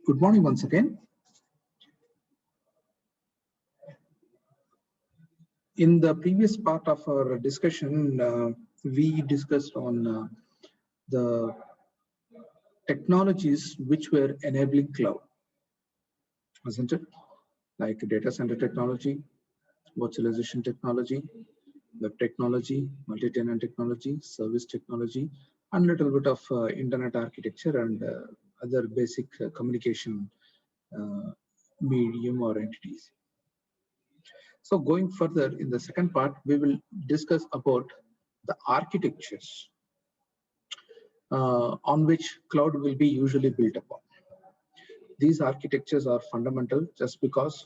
Good morning once again. In the previous part of our discussion, we discussed on the technologies which were enabling cloud, wasn't it? Like data center technology, virtualization technology, web technology, multi-tenant technology, service technology, and a little bit of internet architecture and other basic communication medium or entities. So going further in the second part, we will discuss about the architectures on which cloud will be usually built upon. These architectures are fundamental just because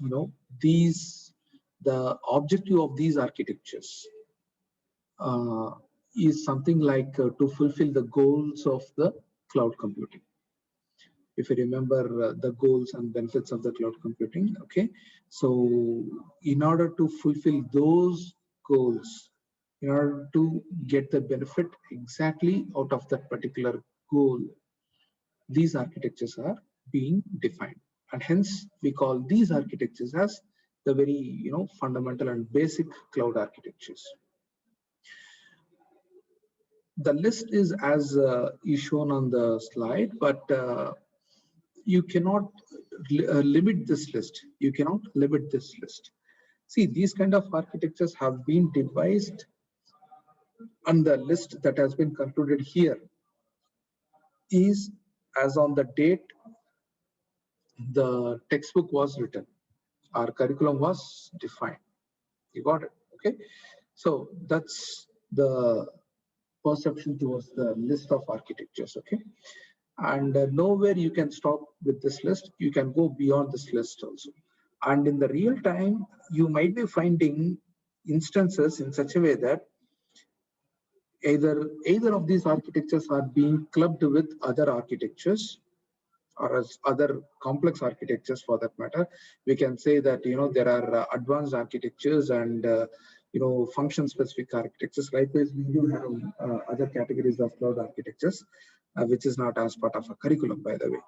the objective of these architectures is something like to fulfill the goals of the cloud computing. If you remember the goals and benefits of the cloud computing, okay? So in order to fulfill those goals, in order to get the benefit exactly out of that particular goal, these architectures are being defined. And hence we call these architectures as the very fundamental and basic cloud architectures. The list is as is shown on the slide, but you cannot limit this list. You cannot limit this list. See, these kind of architectures have been devised, and the list that has been concluded here is as on the date the textbook was written, our curriculum was defined. You got it? Okay. So that's the perception towards the list of architectures. Okay. And nowhere you can stop with this list. You can go beyond this list also. And in the real time, you might be finding instances in such a way that either of these architectures are being clubbed with other architectures or as other complex architectures for that matter. We can say that there are advanced architectures and function specific architectures. Likewise, we do have other categories of cloud architectures, which is not as part of a curriculum, by the way.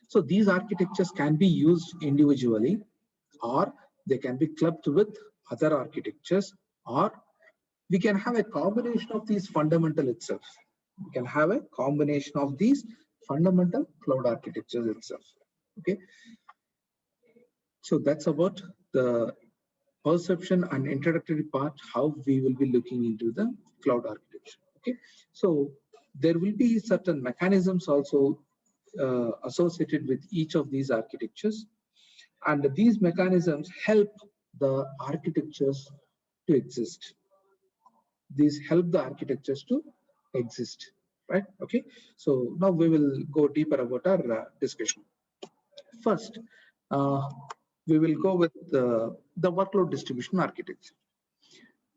So these architectures can be used individually, or they can be clubbed with other architectures, or we can have a combination of these fundamental itself. We can have a combination of these fundamental cloud architectures itself. Okay. So that's about the perception and introductory part, how we will be looking into the cloud architecture. Okay. So there will be certain mechanisms also associated with each of these architectures, and these mechanisms help the architectures to exist. These help the architectures to exist, right? Okay. So now we will go deeper about our discussion. First, we will go with the workload distribution architecture.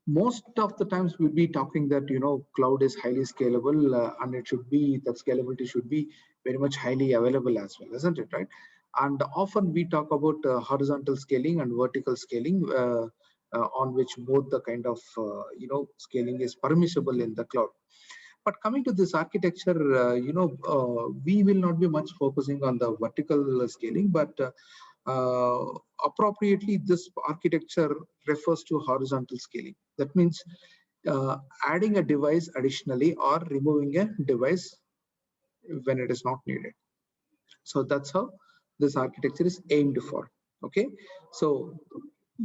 Most of the times we'll be talking that cloud is highly scalable, and it should be that scalability should be very much highly available as well, isn't it, right? And often we talk about horizontal scaling and vertical scaling, on which both the kind of scaling is permissible in the cloud. But coming to this architecture, we will not be much focusing on the vertical scaling, but appropriately this architecture refers to horizontal scaling. That means adding a device additionally or removing a device when it is not needed. So that's how this architecture is aimed for. Okay. So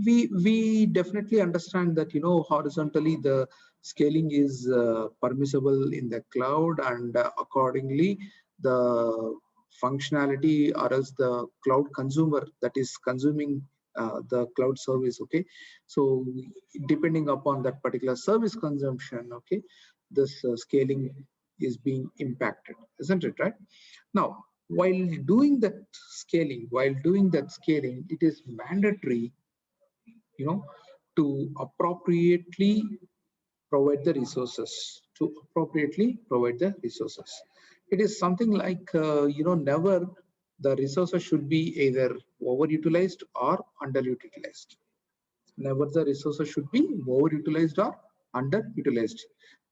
we definitely understand that horizontally the scaling is permissible in the cloud, and accordingly the functionality or as the cloud consumer that is consuming the cloud service, okay, so depending upon that particular service consumption, okay, this scaling is being impacted, isn't it, right? Now while doing that scaling, it is mandatory to appropriately provide the resources, It is something like never the resources should be either overutilized or underutilized. Never the resources should be overutilized or underutilized.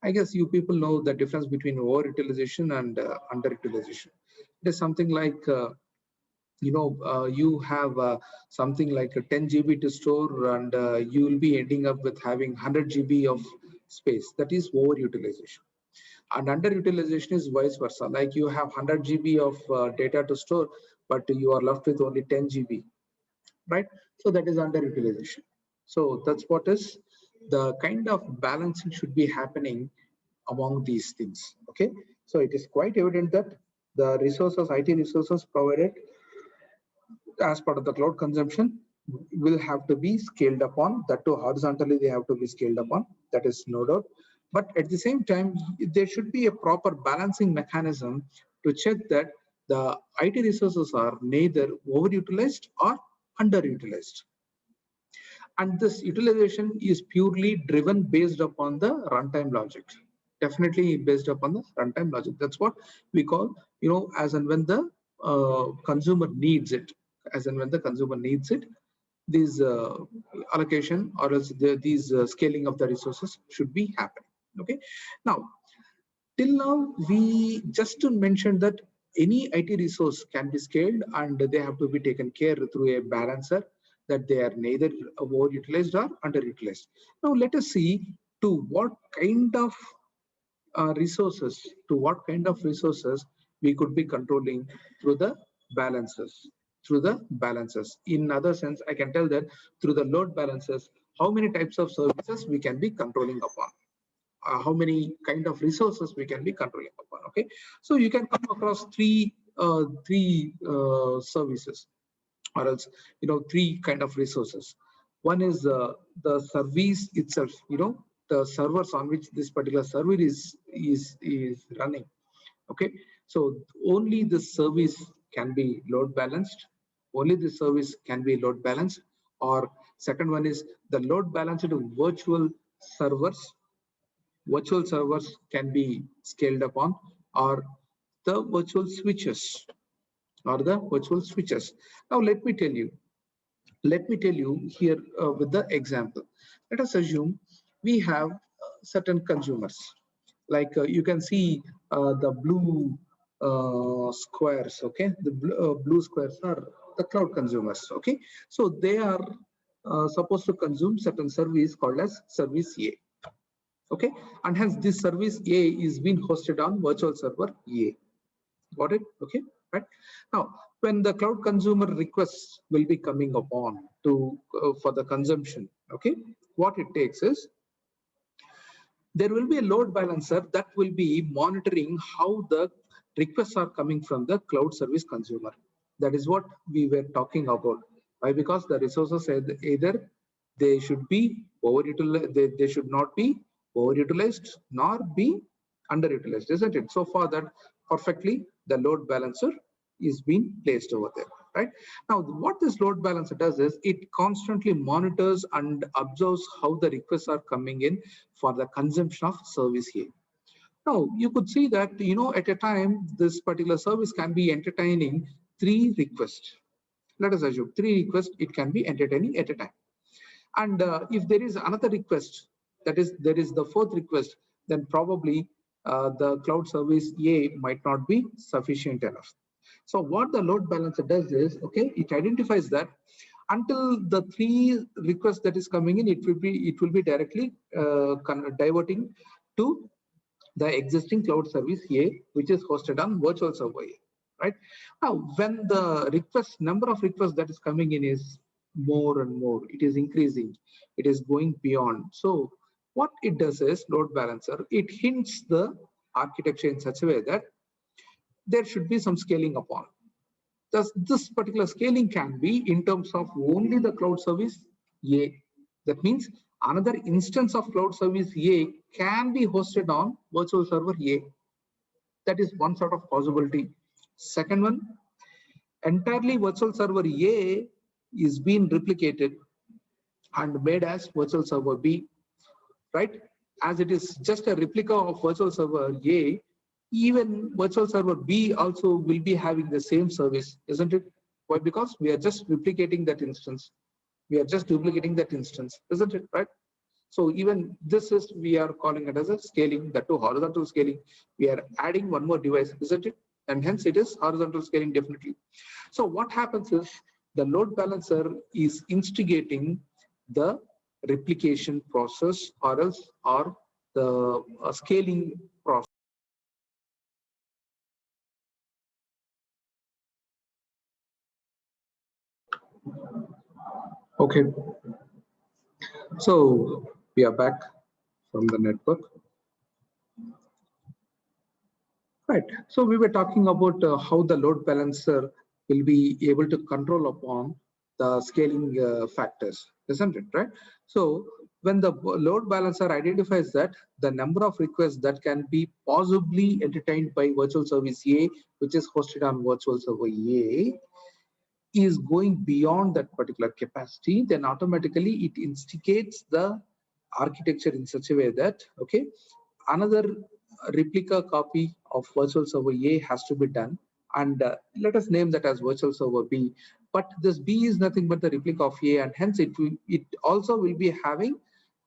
I guess you people know the difference between overutilization and underutilization. It is something like you have something like a 10 GB to store, and you will be ending up with having 100 GB of space. That is overutilization. And underutilization is vice versa. Like you have 100 GB of data to store, but you are left with only 10 GB, right? So that is underutilization. So that's what is the kind of balancing should be happening among these things. Okay, so it is quite evident that the resources, IT resources provided as part of the cloud consumption will have to be scaled upon. That too horizontally they have to be scaled upon. That is no doubt. But at the same time, there should be a proper balancing mechanism to check that the IT resources are neither overutilized or underutilized. And this utilization is purely driven based upon the runtime logic. Definitely based upon the runtime logic. That's what we call, as and when the consumer needs it. As and when the consumer needs it, these allocation or else these scaling of the resources should be happening. Okay. Now, till now, we just mentioned that any IT resource can be scaled and they have to be taken care through a balancer, that they are neither overutilized or underutilized. Now, let us see to what kind of resources, we could be controlling through the balancers. In other sense, I can tell that through the load balancers, how many types of services we can be controlling upon. How many kind of resources we can be controlling upon. Okay, so you can come across three services, or else three kind of resources. One is the service itself, the servers on which this particular server is running. Okay, so only the service can be load balanced, or second one is the load balanced virtual servers. Virtual servers can be scaled upon, or the virtual switches, Now let me tell you here with the example. Let us assume we have certain consumers. Like you can see the blue squares. Okay, the blue squares are the cloud consumers. Okay, so they are supposed to consume certain service called as service A. Okay, and hence this service A is being hosted on virtual server A. Got it? Okay, right. Now, when the cloud consumer requests will be coming upon to for the consumption, okay, what it takes is there will be a load balancer that will be monitoring how the requests are coming from the cloud service consumer. That is what we were talking about. Why? Because the resources either they should be overutilized, they should not be overutilized nor be underutilized, isn't it? So far that perfectly the load balancer is being placed over there, right? Now, what this load balancer does is it constantly monitors and observes how the requests are coming in for the consumption of service A. Now, you could see that, at a time, this particular service can be entertaining 3 requests. Let us assume 3 requests it can be entertaining at a time. And if there is another request, that is, there is the 4th request, then probably the cloud service A might not be sufficient enough. So what the load balancer does is, okay, it identifies that until the 3 requests that is coming in, it will be directly diverting to the existing cloud service A, which is hosted on virtual server A. Right now, when the number of requests that is coming in is more and more, it is increasing, it is going beyond. So what it does is, load balancer, it hints the architecture in such a way that there should be some scaling upon. Thus, this particular scaling can be in terms of only the cloud service A. That means another instance of cloud service A can be hosted on virtual server A. That is one sort of possibility. Second one, entirely virtual server A is being replicated and made as virtual server B, right? As it is just a replica of virtual server A, even virtual server B also will be having the same service, isn't it? Why? Because we are just replicating that instance. We are just duplicating that instance, isn't it, right? So even this is, we are calling it as a scaling, that to horizontal scaling. We are adding one more device, isn't it? and hence it is horizontal scaling definitely. So what happens is the load balancer is instigating the replication process or the scaling process. Okay, so we are back from the network. Right. So we were talking about how the load balancer will be able to control upon the scaling factors, isn't it? Right. So when the load balancer identifies that the number of requests that can be possibly entertained by virtual service A, which is hosted on virtual server A, is going beyond that particular capacity, then automatically it instigates the architecture in such a way that, okay, another replica copy of virtual server A has to be done, and let us name that as virtual server B. But this B is nothing but the replica of A, and hence it also will be having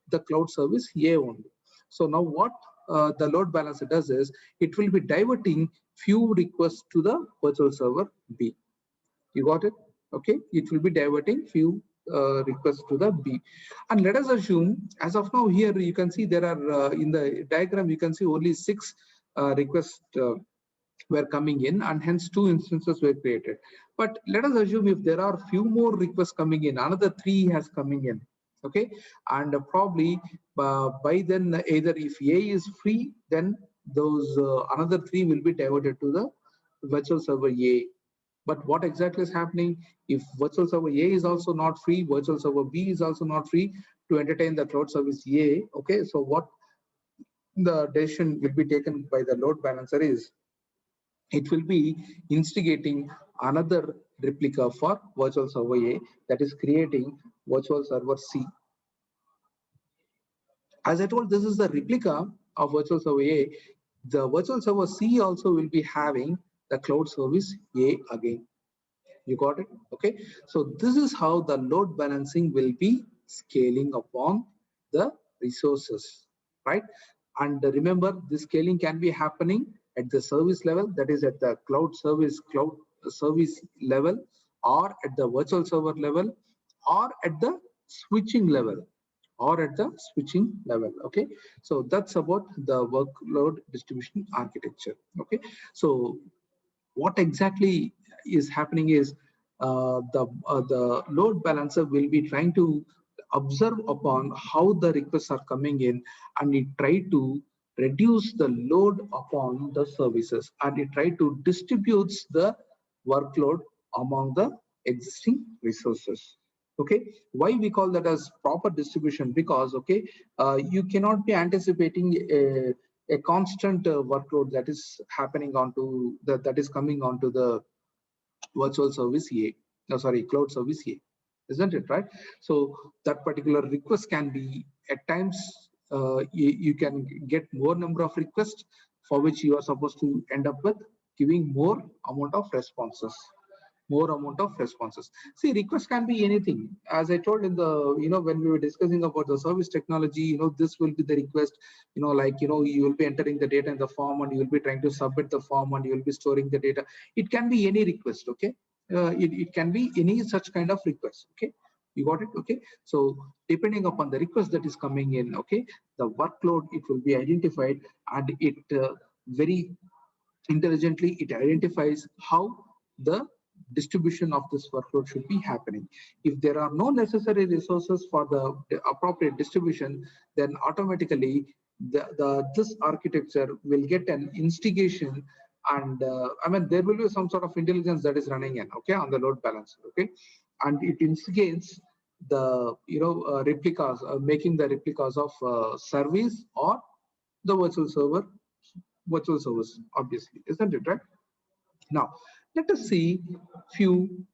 the cloud service A only. So now what the load balancer does is it will be diverting few requests to the virtual server B. You got it? Okay, it will be diverting few requests to the B. And let us assume, as of now, here you can see there are in the diagram you can see only 6 requests were coming in, and hence 2 instances were created. But let us assume if there are few more requests coming in, another 3 has coming in. Okay, and probably by then either if A is free, then those another 3 will be diverted to the virtual server A. But what exactly is happening if virtual server A is also not free, virtual server B is also not free to entertain the cloud service A? Okay, so what the decision will be taken by the load balancer is it will be instigating another replica for virtual server A, that is creating virtual server C. As I told, this is the replica of virtual server A. The virtual server C also will be having the cloud service A again. You got it? Okay. So this is how the load balancing will be scaling upon the resources, right? And remember, this scaling can be happening at the service level, that is at the cloud service level, or at the virtual server level, or at the switching level, Okay, so that's about the workload distribution architecture. Okay, so what exactly is happening is the load balancer will be trying to observe upon how the requests are coming in, and it try to reduce the load upon the services, and it try to distributes the workload among the existing resources. Okay, why we call that as proper distribution? Because okay, you cannot be anticipating a constant workload that is happening onto that is coming onto the virtual service A, no, sorry, cloud service A, isn't it, right? So that particular request can be at times you can get more number of requests for which you are supposed to end up with giving more amount of responses. See, request can be anything. As I told in the, when we were discussing about the service technology, this will be the request, like, you will be entering the data in the form, and you will be trying to submit the form, and you will be storing the data. It can be any request. Okay, it can be any such kind of request. Okay, you got it? Okay, so depending upon the request that is coming in, okay, the workload, it will be identified, and it very intelligently it identifies how the distribution of this workload should be happening. If there are no necessary resources for the appropriate distribution, then automatically this architecture will get an instigation, and I mean there will be some sort of intelligence that is running in, okay, on the load balancer. Okay, and it instigates the replicas, making the replicas of service or the virtual service, obviously, isn't it, right? Now, let us see few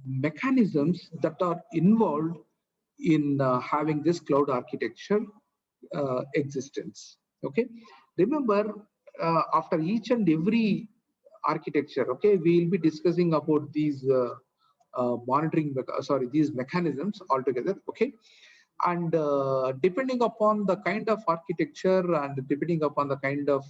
mechanisms that are involved in having this cloud architecture existence. Okay, remember, after each and every architecture, okay, we will be discussing about these these mechanisms altogether. Okay, And depending upon the kind of architecture and depending upon the kind of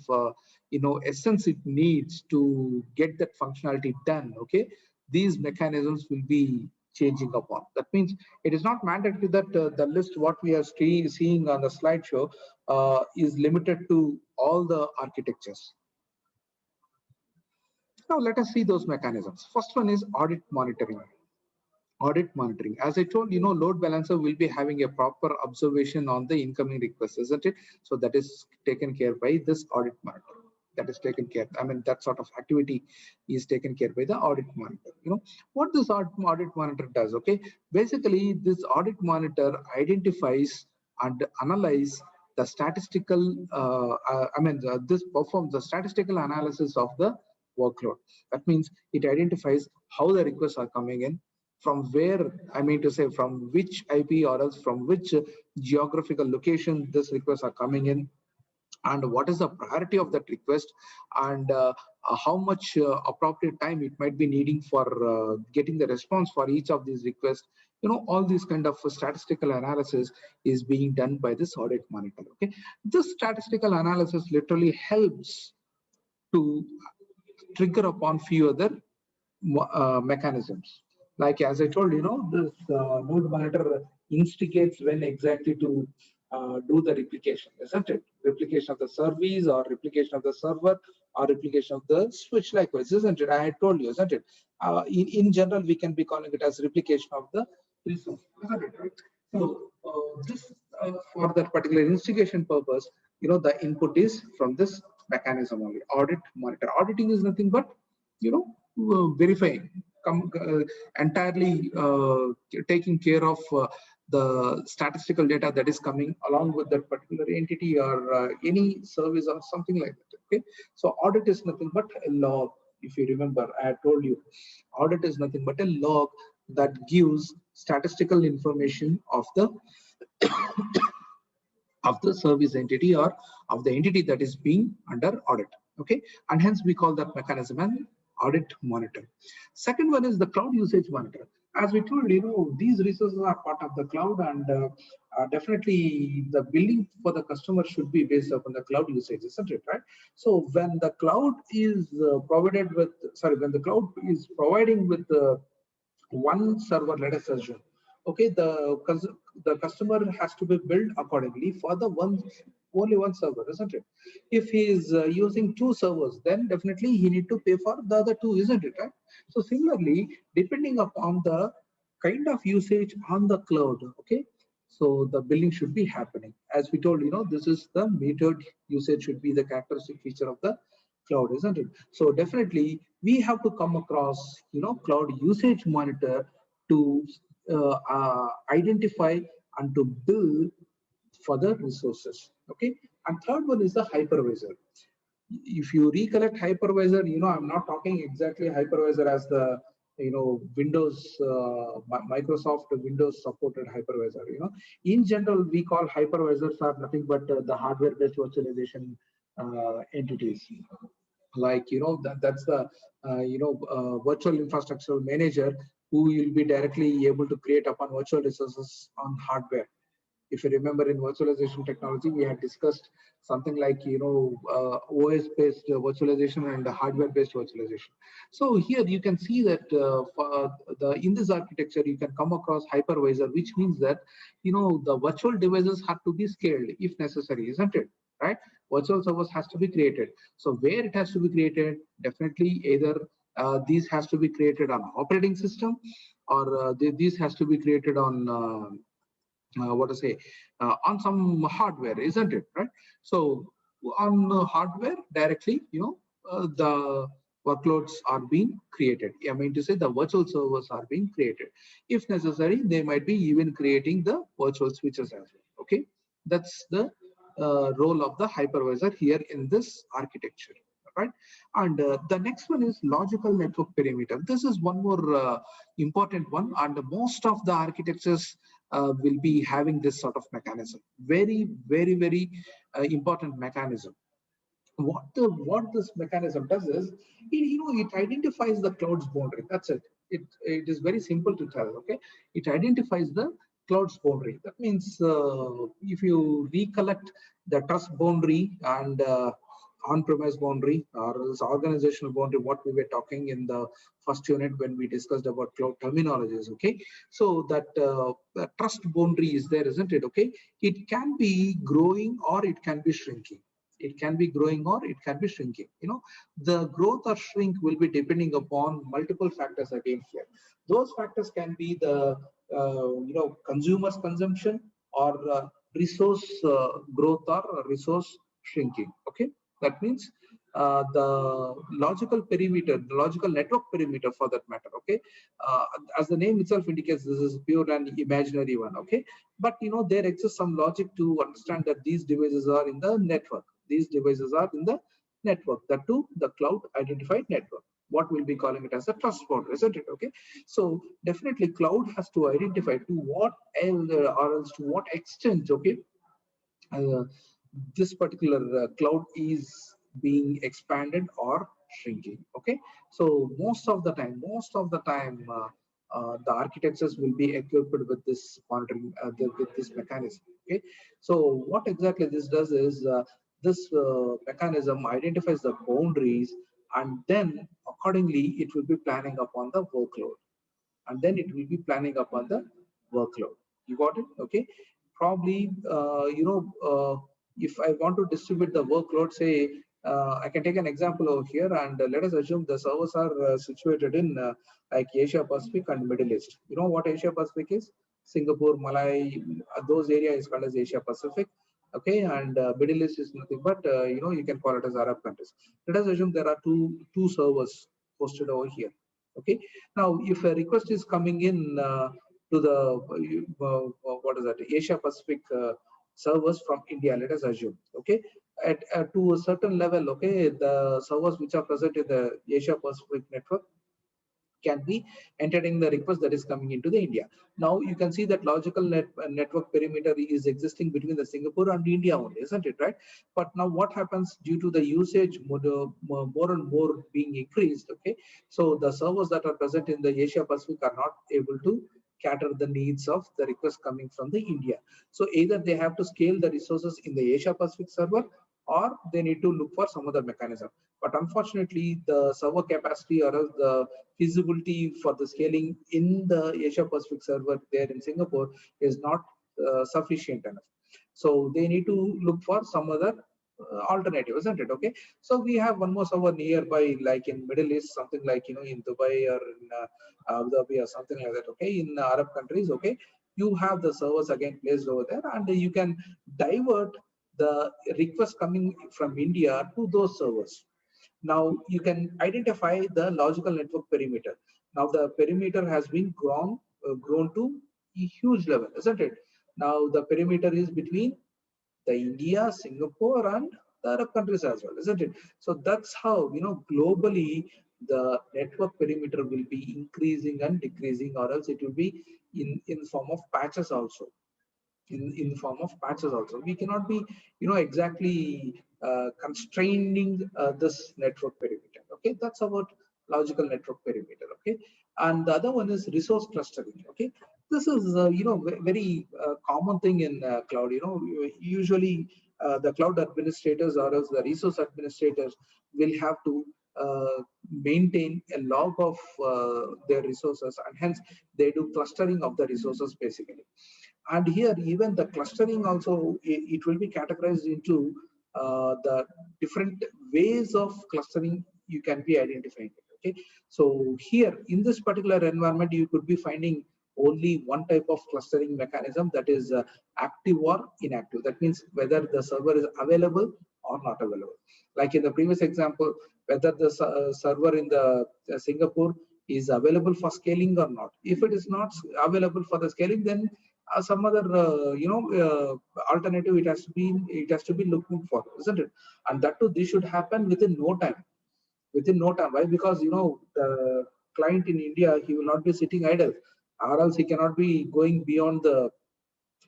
essence it needs to get that functionality done, okay, these mechanisms will be changing upon. That means it is not mandatory that the list what we are seeing on the slideshow is limited to all the architectures. Now let us see those mechanisms. First one is audit monitoring. Audit monitoring. As I told, load balancer will be having a proper observation on the incoming request, isn't it? So that is taken care by this audit monitor. That is taken care. I mean, that sort of activity is taken care by the audit monitor. What this audit monitor does, okay? Basically, this audit monitor identifies and analyze the statistical, this performs the statistical analysis of the workload. That means it identifies how the requests are coming in, from where, from which IP or else from which geographical location this requests are coming in, and what is the priority of that request, and how much appropriate time it might be needing for getting the response for each of these requests. All these kind of statistical analysis is being done by this audit monitor. Okay, this statistical analysis literally helps to trigger upon few other mechanisms. Like as I told, this node monitor instigates when exactly to do the replication, isn't it? Replication of the service or replication of the server or replication of the switch, likewise, isn't it? I had told you, isn't it? In general, we can be calling it as replication of the resource, isn't it? Right? So this for that particular instigation purpose, the input is from this mechanism only. Audit monitor. Auditing is nothing but verifying, entirely taking care of the statistical data that is coming along with that particular entity or any service or something like that. Okay, so audit is nothing but a log. If you remember, I told you, audit is nothing but a log that gives statistical information of the of the service entity or of the entity that is being under audit. Okay, and hence we call that mechanism an audit monitor. Second one is the cloud usage monitor. As we told, these resources are part of the cloud, and definitely the billing for the customer should be based upon the cloud usage, isn't it? Right. So when the cloud is when the cloud is providing with one server, let us assume, okay, the customer has to be billed accordingly for the only one server, isn't it? If he is using two servers, then definitely he need to pay for the other two, isn't it? Right. So similarly, depending upon the kind of usage on the cloud, okay, so the billing should be happening. As we told, this is the metered usage should be the characteristic feature of the cloud, isn't it? So definitely we have to come across, cloud usage monitor to identify and to bill for the resources. Okay, and third one is the hypervisor. If you recollect hypervisor, I'm not talking exactly hypervisor as the Windows, Microsoft Windows supported hypervisor. In general, we call hypervisors are nothing but the hardware-based virtualization entities. Like that's the virtual infrastructure manager who will be directly able to create upon virtual resources on hardware. If you remember, in virtualization technology, we had discussed something like OS based virtualization and hardware based virtualization. So here you can see that in this architecture you can come across hypervisor, which means that the virtual devices have to be scaled if necessary, isn't it? Right, virtual servers has to be created. So where it has to be created, definitely either these has to be created on operating system, or these has to be created on what to say, on some hardware, isn't it? Right. So on hardware directly, the workloads are being created. I mean to say the virtual servers are being created. If necessary, they might be even creating the virtual switches as well. Okay, that's the role of the hypervisor here in this architecture. Right. And the next one is logical network perimeter. This is one more important one, and most of the architectures will be having this sort of mechanism. Very, very, very important mechanism. What this mechanism does is, it identifies the cloud's boundary. That's it. It is very simple to tell. Okay, it identifies the cloud's boundary. That means if you recollect the trust boundary and on-premise boundary or this organizational boundary, what we were talking in the first unit when we discussed about cloud terminologies, okay? So that the trust boundary is there, isn't it, okay? It can be growing or it can be shrinking. It can be growing or it can be shrinking. You know, the growth or shrink will be depending upon multiple factors again here. Those factors can be the consumers consumption or resource growth or resource shrinking. Okay, that means the logical perimeter, the logical network perimeter for that matter. Okay, as the name itself indicates, this is pure and imaginary one. Okay, but there exists some logic to understand that these devices are in the network. These devices are in the network. That too, the cloud identified network. What we'll be calling it as a trust boundary, isn't it? Okay, so definitely cloud has to identify to what or else to what extent, okay, uh, this particular cloud is being expanded or shrinking. Okay, so most of the time the architectures will be equipped with this monitoring with this mechanism. Okay, so what exactly this does is this mechanism identifies the boundaries, and then accordingly it will be planning upon the workload, and then it will be planning upon the workload. You got it? Okay, probably if I want to distribute the workload, say I can take an example over here, and let us assume the servers are situated in like Asia Pacific and Middle East. You know what Asia Pacific is? Singapore, Malay, those areas is called as Asia Pacific. Okay, and Middle East is nothing but you can call it as Arab countries. Let us assume there are two servers hosted over here. Okay, now if a request is coming in to the what is that, Asia Pacific servers from India, let us assume. Okay, at to a certain level, okay, the servers which are present in the Asia Pacific network can be entering the request that is coming into the India. Now you can see that logical network perimeter is existing between the Singapore and India only, isn't it, right? But now what happens due to the usage more and more being increased? Okay, so the servers that are present in the Asia Pacific are not able to cater the needs of the request coming from the India. So either they have to scale the resources in the Asia Pacific server, or they need to look for some other mechanism. But unfortunately, the server capacity or else the feasibility for the scaling in the Asia Pacific server there in Singapore is not sufficient enough. So they need to look for some other alternative, isn't it? Okay, so we have one more server nearby, like in Middle East, something like in Dubai or in Abu Dhabi or something like that. Okay, in Arab countries. Okay, you have the servers again placed over there, and you can divert the request coming from India to those servers. Now you can identify the logical network perimeter. Now the perimeter has been grown to a huge level, isn't it? Now the perimeter is between the India, Singapore, and the Arab countries as well, isn't it? So that's how globally the network perimeter will be increasing and decreasing, or else it will be in form of patches also. In form of patches also, we cannot be exactly constraining this network perimeter. Okay, that's about logical network perimeter. Okay, and the other one is resource clustering. Okay, this is very common thing in cloud. Usually the cloud administrators or else the resource administrators will have to maintain a log of their resources, and hence they do clustering of the resources basically. And here even the clustering also, it will be categorized into the different ways of clustering you can be identifying it. Okay, so here in this particular environment you could be finding only one type of clustering mechanism, that is active or inactive. That means whether the server is available or not available. Like in the previous example, whether the server in the Singapore is available for scaling or not. If it is not available for the scaling, then some other alternative it has to be looking for, isn't it? And that too, this should happen within no time. Within no time. Why? Because the client in India, he will not be sitting idle, or else he cannot be going beyond the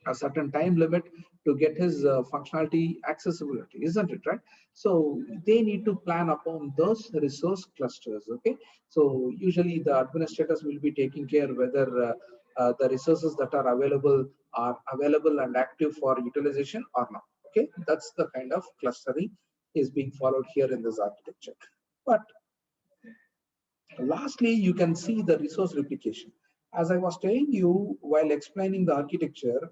a certain time limit to get his functionality accessibility, isn't it, right? So they need to plan upon those resource clusters. Okay, so usually the administrators will be taking care whether the resources that are available and active for utilization or not. Okay, that's the kind of clustering is being followed here in this architecture. But lastly, you can see the resource replication. As I was telling you while explaining the architecture,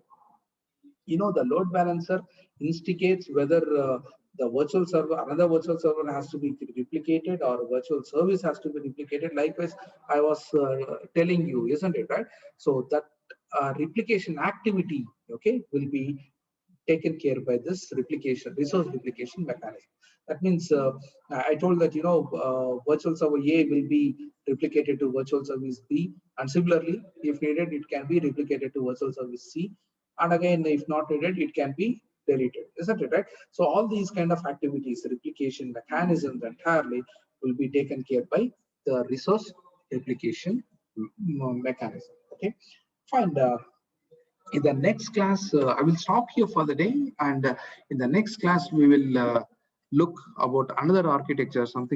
the load balancer instigates whether the virtual server, another virtual server has to be replicated or virtual service has to be replicated. Likewise, I was telling you, isn't it, right? So that replication activity, okay, will be taken care by this resource replication mechanism. That means I told that virtual server A will be replicated to virtual service B, and similarly, if needed, it can be replicated to virtual service C, and again, if not needed, it can be deleted, isn't it, right? So all these kind of activities, replication mechanisms entirely will be taken care by the resource replication mechanism. Okay, fine. In the next class, I will stop here for the day, and in the next class, we will look about another architecture, something